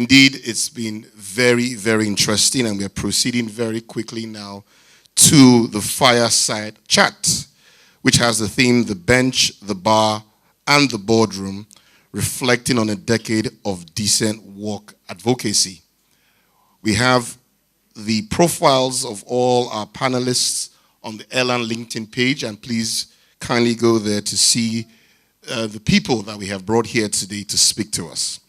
Indeed, it's been very, very interesting, and we are proceeding very quickly now to the Fireside chat, which has the theme, the bench, the bar, and the boardroom, reflecting on a decade of decent work advocacy. We have the profiles of all our panelists on the Airline LinkedIn page, and please kindly go there to see the people that we have brought here today to speak to us.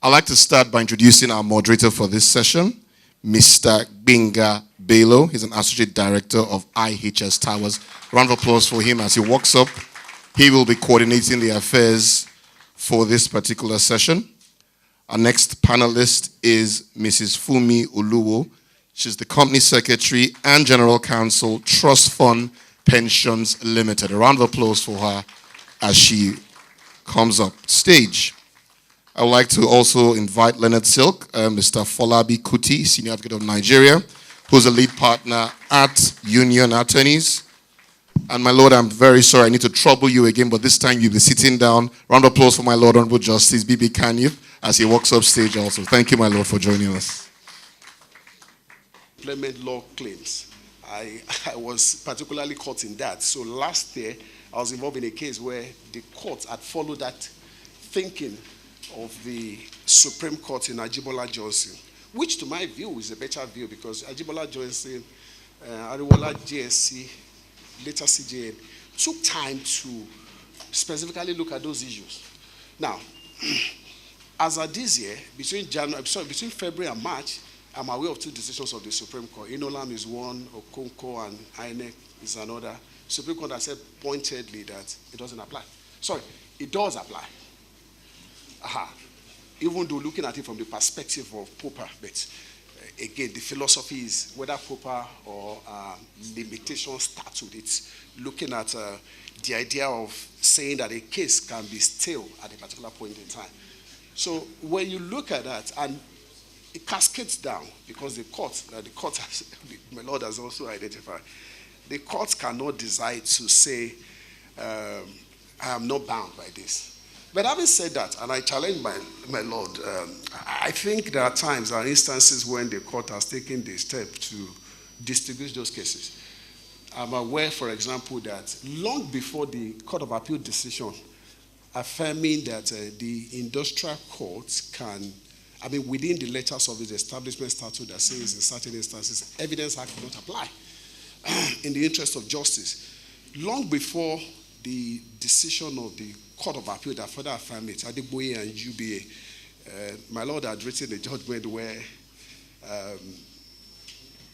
I'd like to start by introducing our moderator for this session, Mr. Gbenga Bello. He's an Associate Director of IHS Towers. Round of applause for him as he walks up. He will be coordinating the affairs for this particular session. Our next panelist is Mrs. Funmi Oluwo. She's the Company Secretary and General Counsel, Trustfund Pensions Limited. A round of applause for her as she comes up stage. I would like to also invite Leonard Silk, Mr. Folabi Kuti, Senior Advocate of Nigeria, who's a lead partner at Union Attorneys. And my Lord, I'm very sorry, I need to trouble you again, but this time you'll be sitting down. Round of applause for my Lord Honorable Justice B.B. Kanyip as he walks up stage also. Thank you, my Lord, for joining us. Employment law claims. I was particularly caught in that. So last year, I was involved in a case where the court had followed that thinking of the Supreme Court in Ajibola Johnson, which to my view is a better view because Ajibola Johnson, Ariwola JSC, later CJN, took time to specifically look at those issues. Now, as of this year, between February and March, I'm aware of two decisions of the Supreme Court. Inolam is one, Okonko and INEC is another. Supreme Court has said pointedly that it doesn't apply. Sorry, it does apply. Even though looking at it from the perspective of Popper, but again, the philosophy is whether Popper or limitations start with it, looking at the idea of saying that a case can be stale at a particular point in time. So when you look at that, and it cascades down because the court, has, my Lord has also identified, the court cannot decide to say, I am not bound by this. But having said that, and I challenge my Lord, I think there are times, there are instances when the court has taken the step to distinguish those cases. I'm aware, for example, that long before the Court of Appeal decision affirming that the industrial courts can, within the letters of the establishment statute that says in certain instances, Evidence Act cannot apply in the interest of justice. Long before the decision of the Court of Appeal that further affirmed it, Adeboye and UBA, my Lord had written a judgment where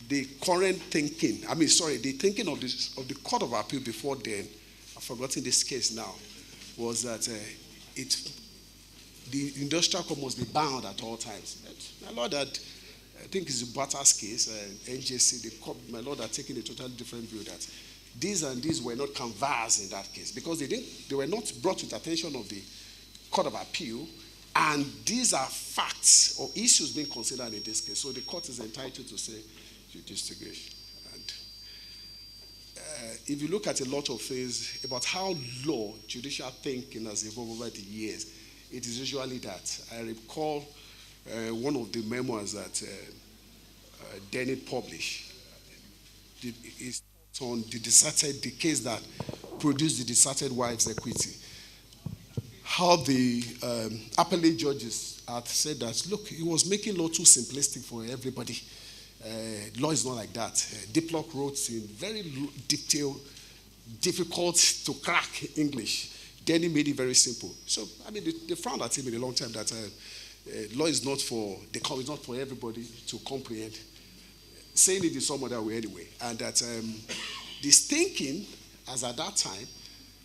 the current thinking, the thinking of the Court of Appeal before then, I've forgotten this case now, was that the industrial court must be bound at all times. But my Lord had, I think it's the Butters case, NJC, my Lord had taken a totally different view that these and these were not canvassed in that case because they were not brought to the attention of the Court of Appeal, and these are facts or issues being considered in this case. So the court is entitled to say you distinguish. And if you look at a lot of things about how law, judicial thinking has evolved over the years, it is usually that. I recall one of the memoirs that Denny published. It's on the case that produced the deserted wives' equity. How the appellate judges had said that, look, he was making law too simplistic for everybody. Law is not like that. Diplock wrote in very detailed, difficult to crack English. Then he made it very simple. So, they frowned at him in a long time that law is not for everybody to comprehend. Saying it in some other way anyway. And that this thinking, as at that time,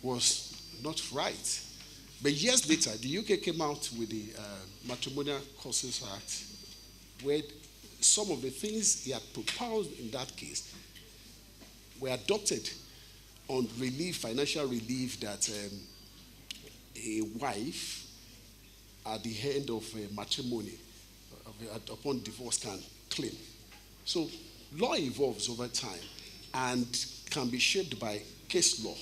was not right. But years later, the UK came out with the Matrimonial Causes Act, where some of the things he had proposed in that case were adopted on relief, financial relief that a wife at the end of a matrimony upon divorce can claim. So law evolves over time and can be shaped by case law,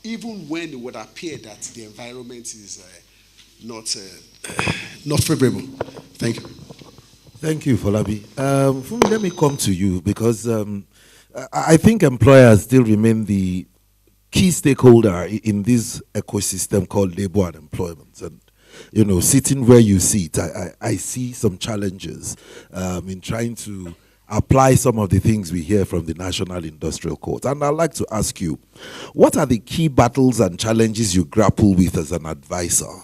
even when it would appear that the environment is not favorable. Thank you. Thank you, Folabi. Funmi, let me come to you because I think employers still remain the key stakeholder in this ecosystem called labor and employment. And, you know, sitting where you sit, I see some challenges in trying to apply some of the things we hear from the National Industrial Court. And I'd like to ask you, what are the key battles and challenges you grapple with as an advisor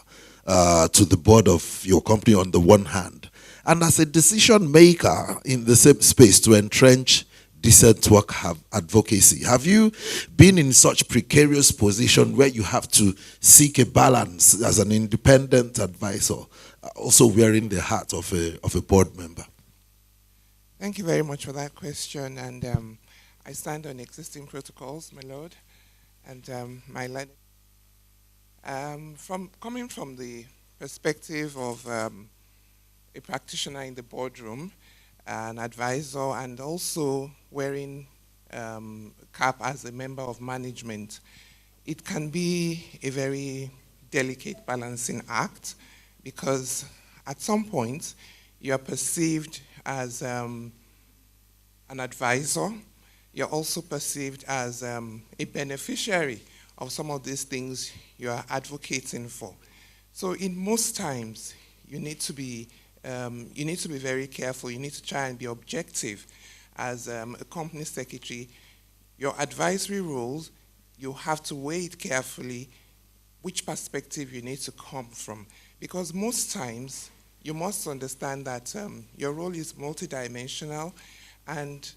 to the board of your company on the one hand, and as a decision maker in the same space to entrench decent work advocacy? Have you been in such precarious position where you have to seek a balance as an independent advisor, also wearing the hat of a board member? Thank you very much for that question. And I stand on existing protocols, my lord, and my lord. Coming from the perspective of a practitioner in the boardroom, an advisor, and also wearing cap as a member of management, it can be a very delicate balancing act, because at some point you are perceived as an advisor. You're also perceived as a beneficiary of some of these things you are advocating for. So in most times, you need to be very careful. You need to try and be objective. As a company secretary, your advisory roles, you have to weigh it carefully which perspective you need to come from. Because most times, you must understand that your role is multidimensional, and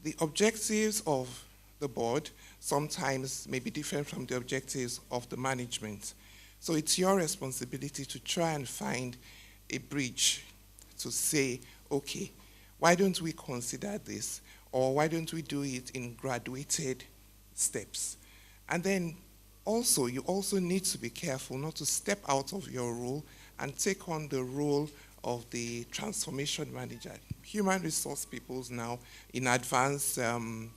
the objectives of the board sometimes may be different from the objectives of the management. So it's your responsibility to try and find a bridge to say, okay, why don't we consider this? Or why don't we do it in graduated steps? And then also, you also need to be careful not to step out of your role and take on the role of the transformation manager. Human resource peoples now in advanced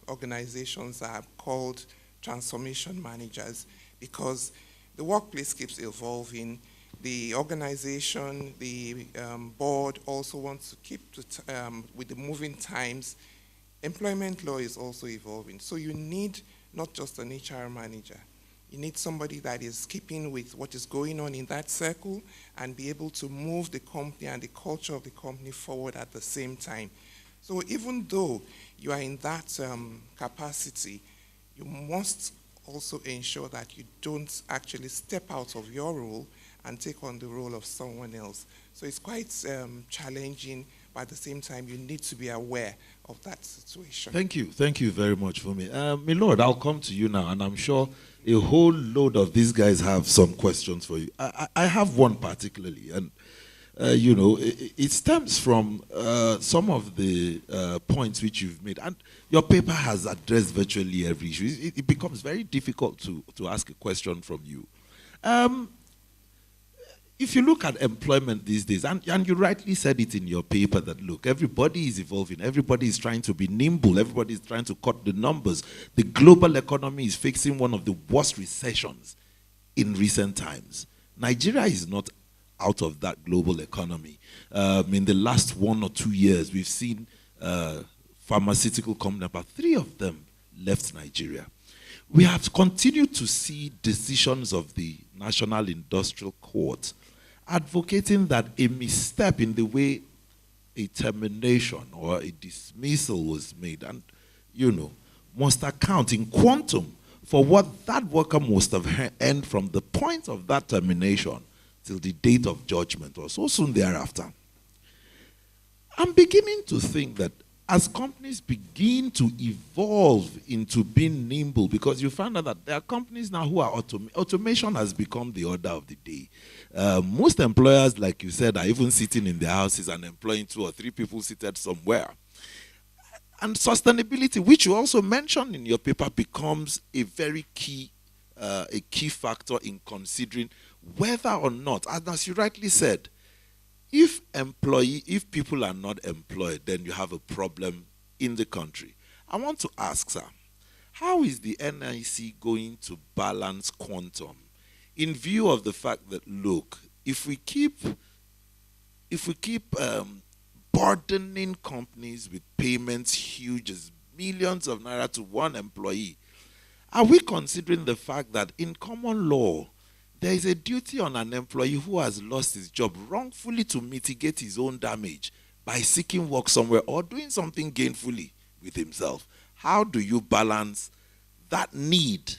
organizations are called transformation managers, because the workplace keeps evolving. The organization, the board also wants to keep with the moving times. Employment law is also evolving. So you need not just an HR manager. You need somebody that is keeping with what is going on in that circle and be able to move the company and the culture of the company forward at the same time. So even though you are in that capacity, you must also ensure that you don't actually step out of your role and take on the role of someone else. So it's quite challenging, but at the same time, you need to be aware of that situation. Thank you very much for me. My lord, I'll come to you now, and I'm sure a whole load of these guys have some questions for you. I have one particularly, and you know, it stems from some of the points which you've made, and your paper has addressed virtually every issue. It becomes very difficult to ask a question from you. If you look at employment these days, and you rightly said it in your paper that, look, everybody is evolving, everybody is trying to be nimble, everybody is trying to cut the numbers. The global economy is facing one of the worst recessions in recent times. Nigeria is not out of that global economy. In the last 1 or 2 years, we've seen pharmaceutical companies, about 3 of them left Nigeria. We have continued to see decisions of the National Industrial Court advocating that a misstep in the way a termination or a dismissal was made, and, you know, must account in quantum for what that worker must have earned from the point of that termination till the date of judgment or so soon thereafter. I'm beginning to think that as companies begin to evolve into being nimble, because you find out that there are companies now who are automation has become the order of the day. Most employers, like you said, are even sitting in their houses and employing 2 or 3 people seated somewhere. And sustainability, which you also mentioned in your paper, becomes a very key factor in considering whether or not, and as you rightly said, if people are not employed, then you have a problem in the country. I want to ask, sir, how is the NIC going to balance quantum in view of the fact that, look, if we keep burdening companies with payments huge as millions of naira to one employee, are we considering the fact that in common law, there is a duty on an employee who has lost his job wrongfully to mitigate his own damage by seeking work somewhere or doing something gainfully with himself? How do you balance that need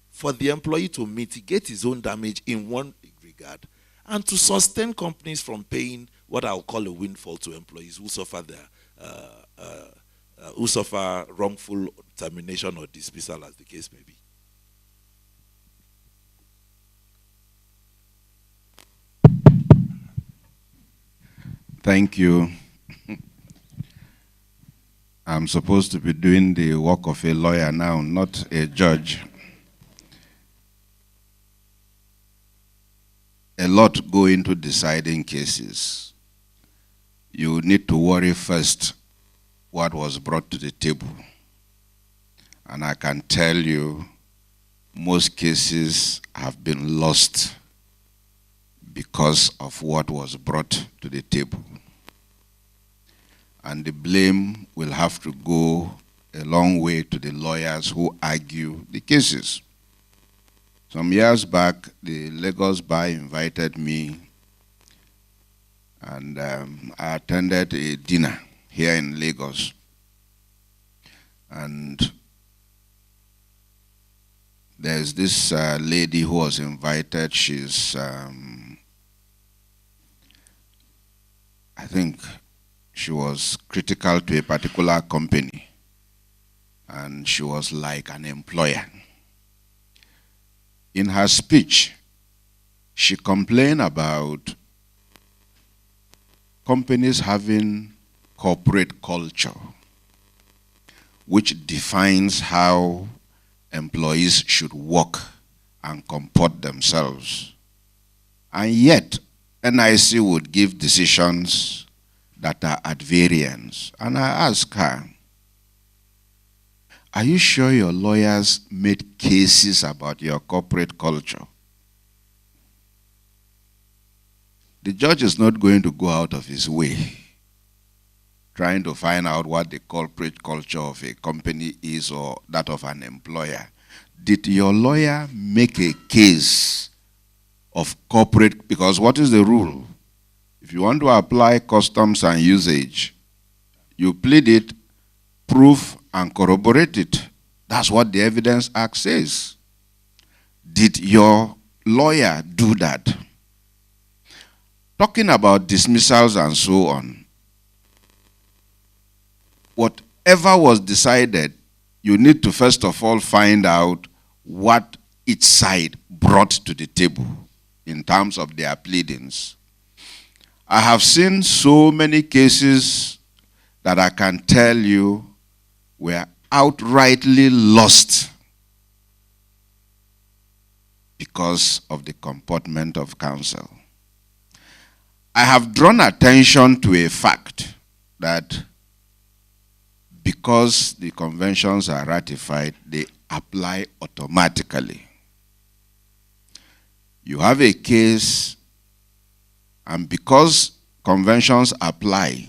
for the employee to mitigate his own damage in one regard and to sustain companies from paying what I'll call a windfall to employees who suffer who suffer wrongful termination or dismissal, as the case may be? Thank you. I'm supposed to be doing the work of a lawyer now, not a judge. A lot go into deciding cases. You need to worry first what was brought to the table. And I can tell you, most cases have been lost because of what was brought to the table. And the blame will have to go a long way to the lawyers who argue the cases. Some years back, the Lagos Bar invited me, and I attended a dinner here in Lagos. And there's this lady who was invited. She's, I think she was critical to a particular company, and she was like an employer. In her speech, she complained about companies having corporate culture, which defines how employees should work and comport themselves. And yet, NIC would give decisions that are at variance. And I asked her, are you sure your lawyers made cases about your corporate culture? The judge is not going to go out of his way trying to find out what the corporate culture of a company is or that of an employer. Did your lawyer make a case of corporate? Because what is the rule? If you want to apply customs and usage, you plead it, prove, and corroborate it. That's what the Evidence Act says. Did your lawyer do that? Talking about dismissals and so on, whatever was decided, you need to first of all find out what each side brought to the table in terms of their pleadings. I have seen so many cases that I can tell you were outrightly lost because of the comportment of counsel. I have drawn attention to a fact that because the conventions are ratified, they apply automatically. You have a case, and because conventions apply,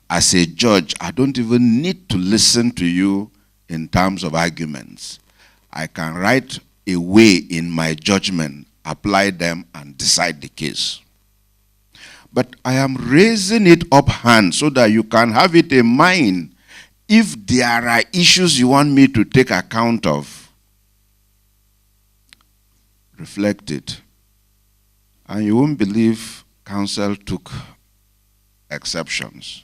as a judge, I don't even need to listen to you in terms of arguments. I can right away in my judgment, apply them, and decide the case. But I am raising it up hand so that you can have it in mind. If there are issues you want me to take account of, reflect it. And you won't believe counsel took exceptions.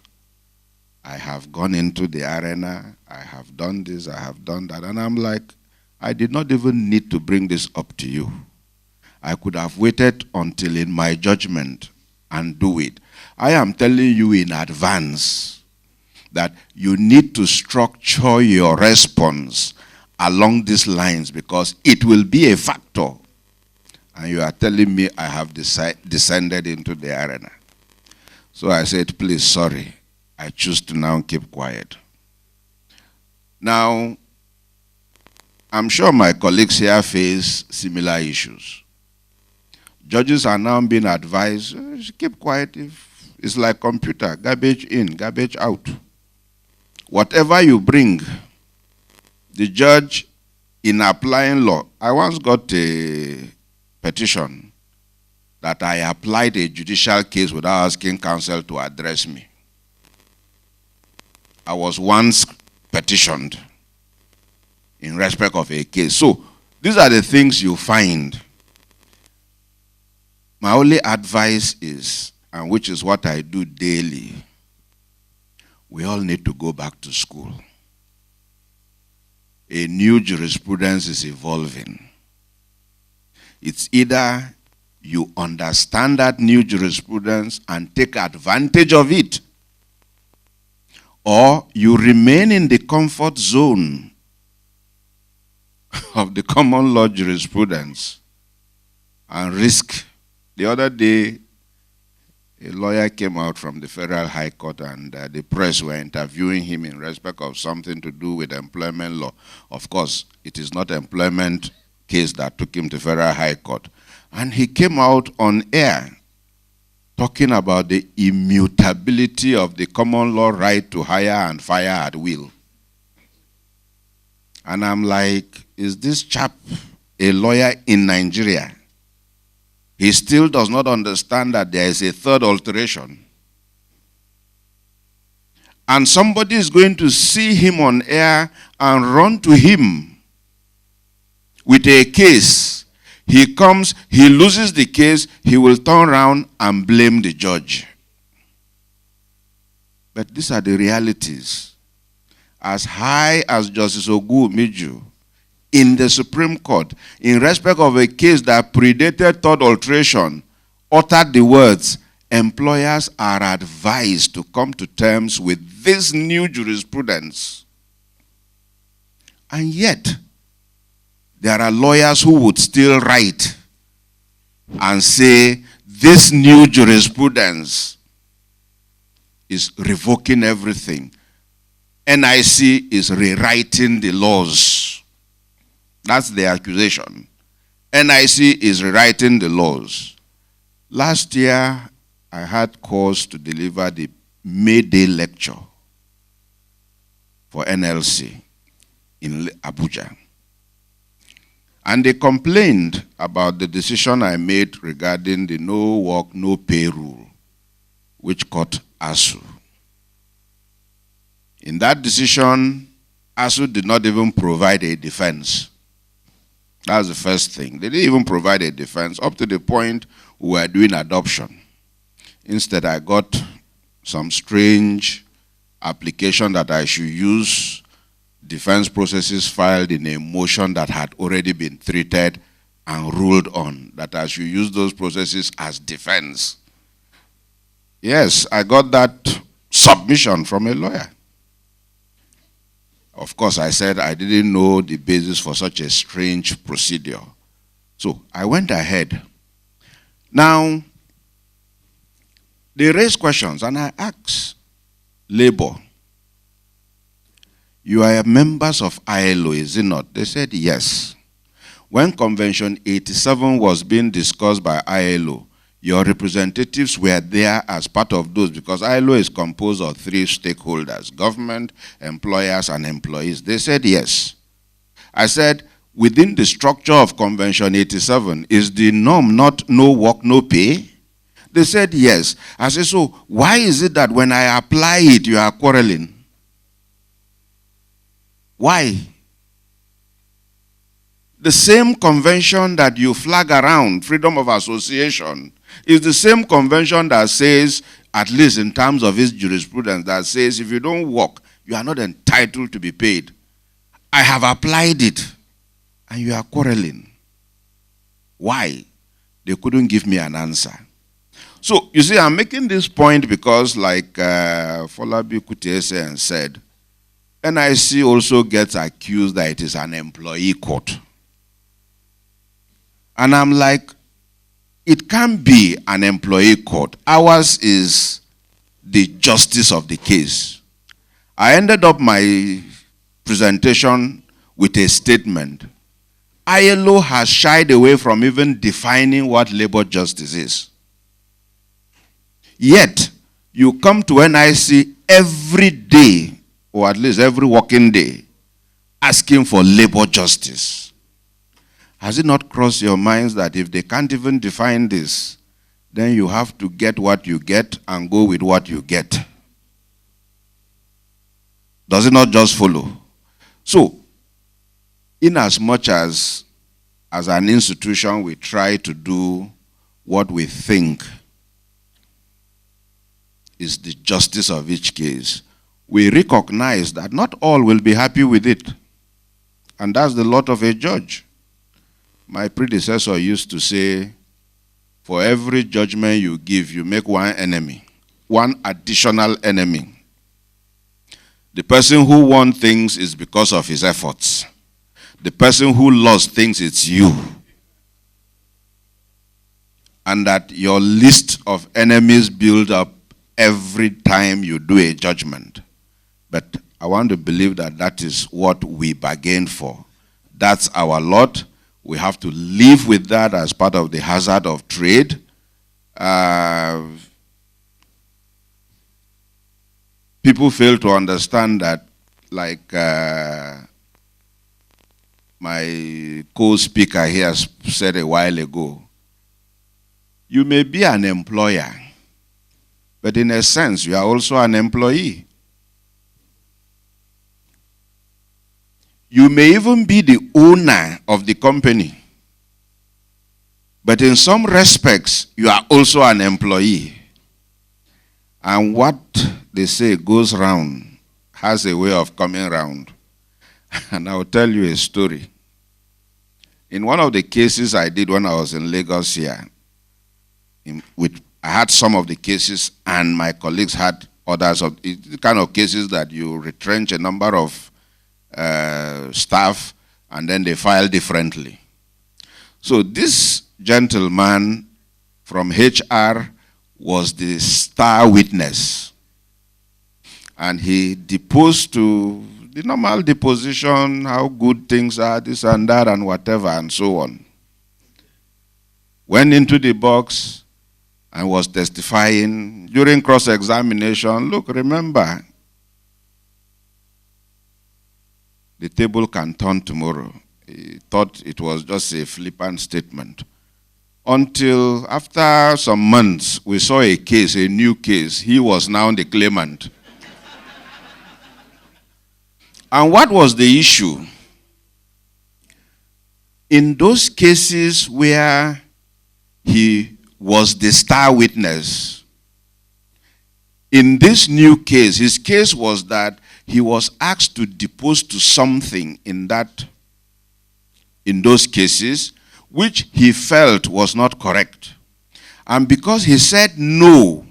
I have gone into the arena, I have done this, I have done that, and I'm like, I did not even need to bring this up to you. I could have waited until in my judgment and do it. I am telling you in advance that you need to structure your response along these lines because it will be a factor. And you are telling me I have descended into the arena. So I said, please, sorry. I choose to now keep quiet. Now, I'm sure my colleagues here face similar issues. Judges are now being advised, keep quiet. If It's like computer, garbage in, garbage out. Whatever you bring, the judge, in applying law, I once got a petition that I applied a judicial case without asking counsel to address me. I was once petitioned in respect of a case. So, these are the things you find. My only advice is, and which is what I do daily, we all need to go back to school. A new jurisprudence is evolving. It's either you understand that new jurisprudence and take advantage of it, or you remain in the comfort zone of the common law jurisprudence and risk. The other day, a lawyer came out from the Federal High Court and the press were interviewing him in respect of something to do with employment law. Of course, it is not employment case that took him to Federal High Court. And he came out on air talking about the immutability of the common law right to hire and fire at will. And I'm like, is this chap a lawyer in Nigeria? He still does not understand that there is a third alteration. And somebody is going to see him on air and run to him with a case. He comes, he loses the case, he will turn around and blame the judge. But these are the realities. As high as Justice Ogu in the Supreme Court, in respect of a case that predated third alteration, uttered the words, employers are advised to come to terms with this new jurisprudence. And yet, there are lawyers who would still write and say, this new jurisprudence is revoking everything. NIC is rewriting the laws. That's the accusation. NIC is rewriting the laws. Last year, I had cause to deliver the May Day lecture for NLC in Abuja. And they complained about the decision I made regarding the no work, no pay rule, which caught ASU. In that decision, ASU did not even provide a defense. That's the first thing. They didn't even provide a defense up to the point we were doing adoption. Instead, I got some strange application that I should use defense processes filed in a motion that had already been treated and ruled on, that I should use those processes as defense. Yes, I got that submission from a lawyer. Of course, I said I didn't know the basis for such a strange procedure. So I went ahead. Now, they raised questions, and I asked Labor, you are members of ILO, is it not? They said yes. When Convention 87 was being discussed by ILO, your representatives were there as part of those, because ILO is composed of 3 stakeholders, government, employers, and employees. They said yes. I said, within the structure of Convention 87, is the norm not no work, no pay? They said yes. I said, so why is it that when I apply it, you are quarreling? Why? The same convention that you flag around, freedom of association, is the same convention that says, at least in terms of its jurisprudence, that says if you don't work, you are not entitled to be paid. I have applied it, and you are quarreling. Why? They couldn't give me an answer. So, you see, I'm making this point because, like Folabi, Kuti said, NIC also gets accused that it is an employee court. And I'm like, it can't be an employee court. Ours is the justice of the case. I ended up my presentation with a statement. ILO has shied away from even defining what labor justice is. Yet, You come to NIC every day, or at least every working day, asking for labor justice. Has it not crossed your minds that if they can't even define this, then you have to get what you get and go with what you get? Does it not just follow? So, in as much as an institution we try to do what we think is the justice of each case, we recognize that not all will be happy with it. And that's the lot of a judge. My predecessor used to say, for every judgment you give, you make one enemy, one additional enemy. The person who won things is because of his efforts. The person who lost things, it's you. And that your list of enemies build up every time you do a judgment. But I want to believe that that is what we bargained for. That's our lot. We have to live with that as part of the hazard of trade. People fail to understand that, like my co-speaker here said a while ago, you may be an employer, but in a sense, you are also an employee. You may even be the owner of the company, but in some respects, you are also an employee. And what they say goes round has a way of coming round. And I'll tell you a story. In one of the cases I did when I was in Lagos here, I had some of the cases and my colleagues had others of the kind of cases that you retrench a number of staff and then they file differently. So this gentleman from HR was the star witness. And he deposed to the normal deposition, how good things are, this and that and whatever and so on. Went into the box and was testifying during cross-examination. Look, remember, the table can turn tomorrow. He thought it was just a flippant statement. Until after some months, we saw a case, a new case. He was now the claimant. And what was the issue? In those cases where he was the star witness, in this new case, his case was that he was asked to depose to something in those cases, which he felt was not correct. And because he said no,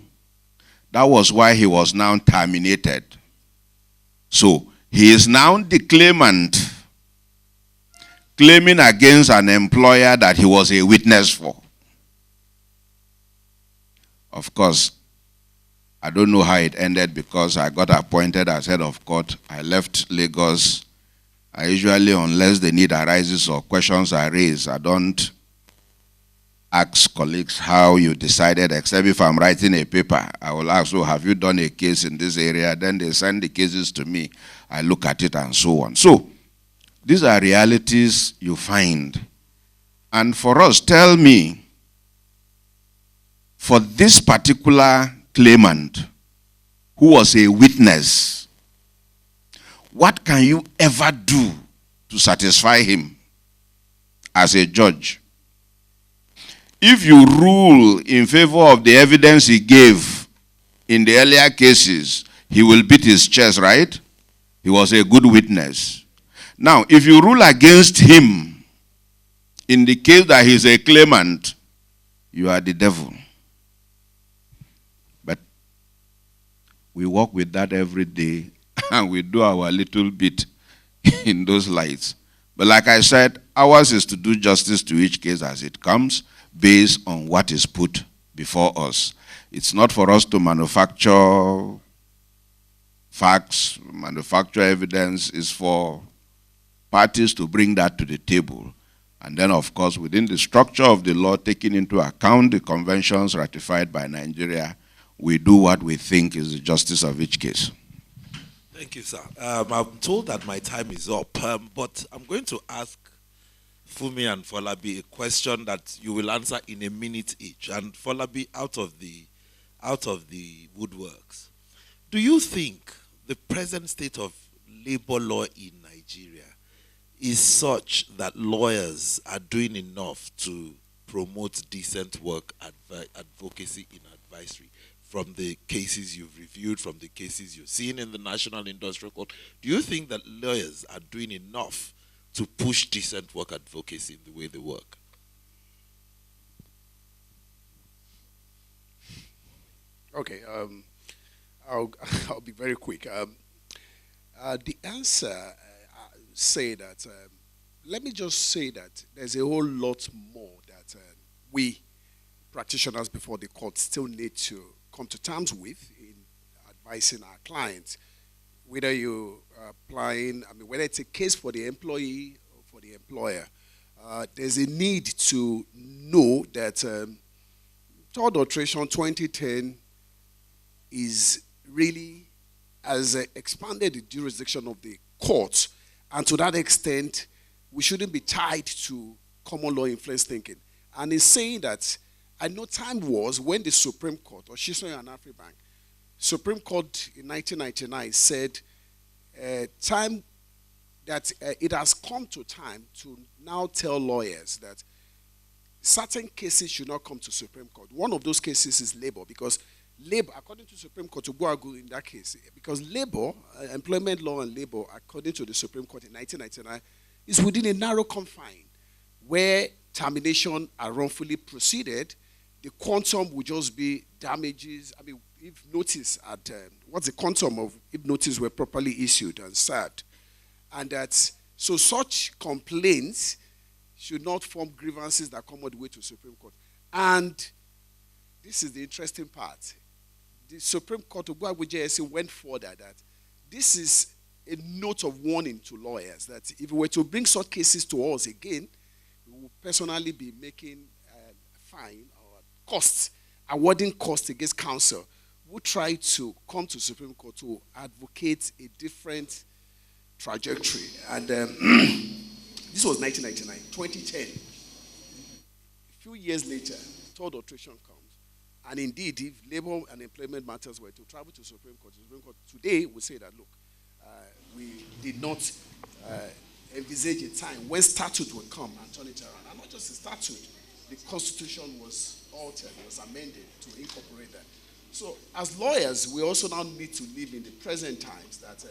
that was why he was now terminated. So, he is now the claimant, claiming against an employer that he was a witness for. Of course, I don't know how it ended because I got appointed as head of court. I left Lagos. I usually, unless the need arises or questions are raised, I don't ask colleagues how you decided, except if I'm writing a paper. I will ask, so have you done a case in this area? Then they send the cases to me. I look at it and so on. So, these are realities you find. And for us, tell me, for this particular claimant who was a witness, what can you ever do to satisfy him as a judge? If you rule in favor of the evidence he gave in the earlier cases, he will beat his chest, right? He was a good witness. Now, if you rule against him in the case that he's a claimant, you are the devil. But we work with that every day and we do our little bit in those lights. But like I said, ours is to do justice to each case as it comes based on what is put before us. It's not for us to manufacture facts, manufacture evidence. It's for parties to bring that to the table. And then, of course, within the structure of the law, taking into account the conventions ratified by Nigeria, we do what we think is the justice of each case. Thank you, sir. I'm told that my time is up, but I'm going to ask Funmi and Folabi a question that you will answer in a minute each. And Folabi, out of the woodworks, do you think the present state of labor law in Nigeria is such that lawyers are doing enough to promote decent work, advocacy in advisory? From the cases you've reviewed, from the cases you've seen in the National Industrial Court, do you think that lawyers are doing enough to push decent work advocacy in the way they work? Okay, I'll be very quick. The answer say that, let me just say that there's a whole lot more that we practitioners before the court still need to come to terms with in advising our clients. Whether you're applying, whether it's a case for the employee or for the employer, there's a need to know that Third Alteration 2010 is really has expanded the jurisdiction of the courts, and to that extent, we shouldn't be tied to common law influence thinking. And it's saying that I know time was when the Supreme Court, or Shisho and Afribank, Supreme Court in 1999 said time that it has come to time to now tell lawyers that certain cases should not come to Supreme Court. One of those cases is labor, because labor, according to Supreme Court, to go in that case, because labor, employment law and labor, according to the Supreme Court in 1999, is within a narrow confine where termination are wrongfully proceeded. The quantum would just be damages. If notice at what's the quantum of if notice were properly issued and served, and that so such complaints should not form grievances that come all the way to Supreme Court. And this is the interesting part. The Supreme Court of JSC went further that this is a note of warning to lawyers that if we were to bring such cases to us again, we will personally be making fine or costs, awarding costs against counsel who try to come to Supreme Court to advocate a different trajectory. And this was 1999, 2010. A few years later, Third Alteration comes. And indeed, if labor and employment matters were to travel to Supreme Court today will say that, look, we did not envisage a time when statute would come and turn it around. And not just the statute, the Constitution was altered, it was amended to incorporate that. So as lawyers, we also now need to live in the present times that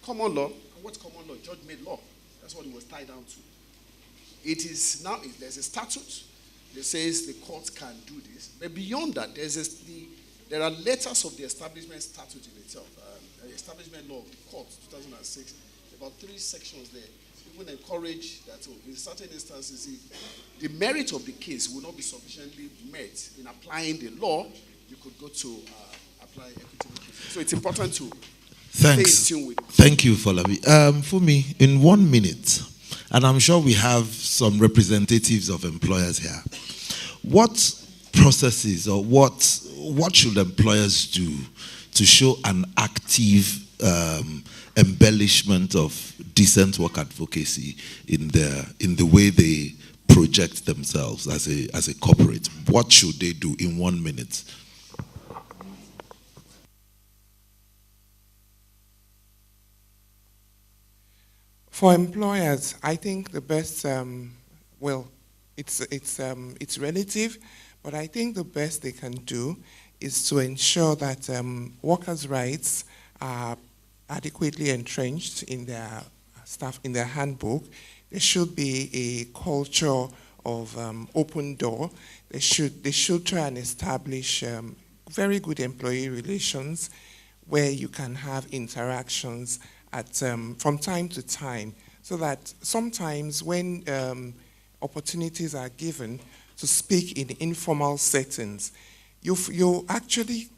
common law, and what's common law? Judge-made law. That's what it was tied down to. It is now, there's a statute that says the court can do this. But beyond that, there are letters of the establishment statute in itself. The establishment law of the court, 2006, about 3 sections there. Even encourage that in certain instances, if the merit of the case will not be sufficiently met in applying the law, you could go to apply equitable cases. So it's important to stay in tune with it. Thank you, Folabi. Funmi, in 1 minute, and I'm sure we have some representatives of employers here, what processes or what should employers do to show an active embellishment of decent work advocacy in the way they project themselves as a corporate? What should they do in 1 minute? For employers, I think the best, it's relative, but I think the best they can do is to ensure that workers' rights are adequately entrenched in their in their handbook. There should be a culture of open door. They should try and establish very good employee relations where you can have interactions from time to time, so that sometimes when opportunities are given to speak in informal settings, you'll actually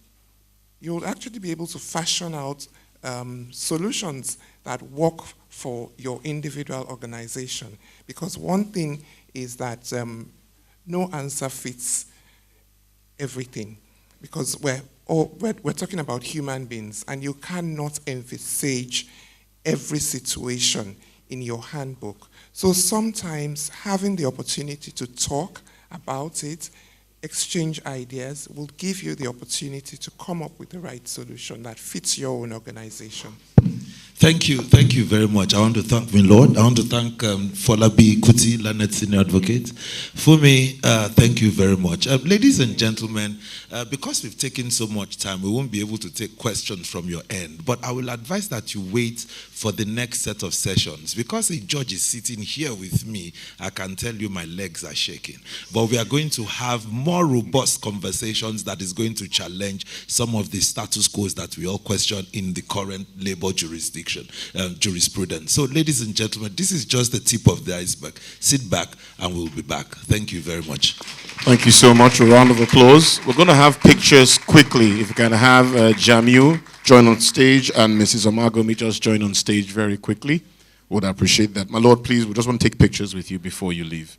be able to fashion out solutions that work for your individual organization. Because one thing is that no answer fits everything. because we're talking about human beings, and you cannot envisage every situation in your handbook. So sometimes having the opportunity to talk about it, exchange ideas, will give you the opportunity to come up with the right solution that fits your own organization. Thank you very much. I want to thank my Lord. I want to thank Folabi, Kuti, learned senior advocate. Funmi, thank you very much. Ladies and gentlemen, because we've taken so much time, we won't be able to take questions from your end, but I will advise that you wait for the next set of sessions. Because a judge is sitting here with me, I can tell you my legs are shaking. But we are going to have more robust conversations that is going to challenge some of the status quos that we all question in the current labor jurisprudence. So, ladies and gentlemen, this is just the tip of the iceberg. Sit back and we'll be back. Thank you very much. Thank you so much. A round of applause. We're going to have pictures quickly. If you can have Jamu join on stage and Mrs. Omagomi just join on stage very quickly, would appreciate that. My Lord, please, we just want to take pictures with you before you leave.